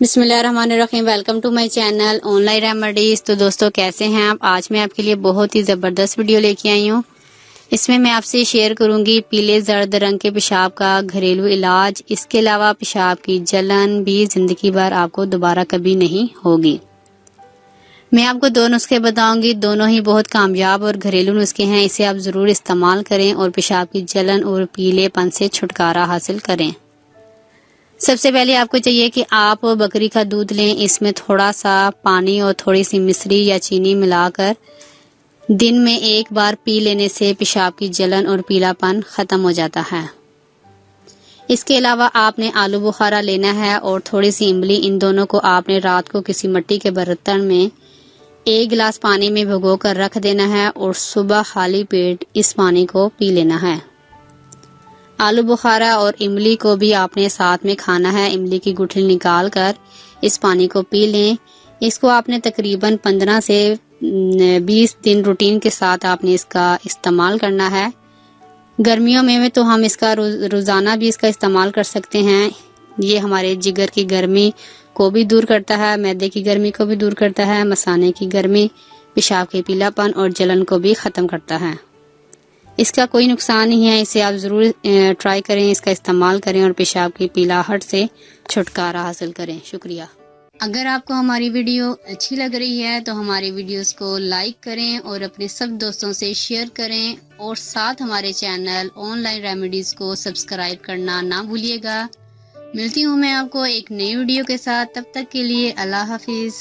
बिस्मिल्लाहिर्रहमानिर्रहीम। Welcome to my channel online remedies. तो दोस्तों कैसे हैं आप? आज मैं आपके लिए बहुत ही ज़बरदस्त वीडियो लेके आई हूँ। इसमें मैं आपसे शेयर करूंगी पीले जर्द रंग के पेशाब का घरेलू इलाज। इसके अलावा पेशाब की जलन भी जिंदगी भर आपको दोबारा कभी नहीं होगी। मैं आपको दो नुस्खे बताऊंगी, दोनों ही बहुत कामयाब और घरेलू नुस्खे हैं। इसे आप ज़रूर इस्तेमाल करें और पेशाब की जलन और पीलेपन से छुटकारा हासिल करें। सबसे पहले आपको चाहिए कि आप बकरी का दूध लें। इसमें थोड़ा सा पानी और थोड़ी सी मिश्री या चीनी मिलाकर दिन में एक बार पी लेने से पेशाब की जलन और पीलापन खत्म हो जाता है। इसके अलावा आपने आलू बुखारा लेना है और थोड़ी सी इमली। इन दोनों को आपने रात को किसी मिट्टी के बर्तन में 1 गिलास पानी में भिगो कर रख देना है और सुबह खाली पेट इस पानी को पी लेना है। आलू बुखारा और इमली को भी आपने साथ में खाना है। इमली की गुठली निकाल कर इस पानी को पी लें। इसको आपने तकरीबन 15 से 20 दिन रूटीन के साथ आपने इसका इस्तेमाल करना है। गर्मियों में तो हम इसका रोज़ाना भी इसका इस्तेमाल कर सकते हैं। ये हमारे जिगर की गर्मी को भी दूर करता है, मैदे की गर्मी को भी दूर करता है, मसाने की गर्मी, पेशाब के पीलापन और जलन को भी ख़त्म करता है। इसका कोई नुकसान नहीं है। इसे आप ज़रूर ट्राई करें, इसका इस्तेमाल करें और पेशाब की पीलाहट से छुटकारा हासिल करें। शुक्रिया। अगर आपको हमारी वीडियो अच्छी लग रही है तो हमारी वीडियोस को लाइक करें और अपने सब दोस्तों से शेयर करें और साथ हमारे चैनल ऑनलाइन रेमेडीज़ को सब्सक्राइब करना ना भूलिएगा। मिलती हूँ मैं आपको एक नई वीडियो के साथ। तब तक के लिए अल्लाह हाफिज़।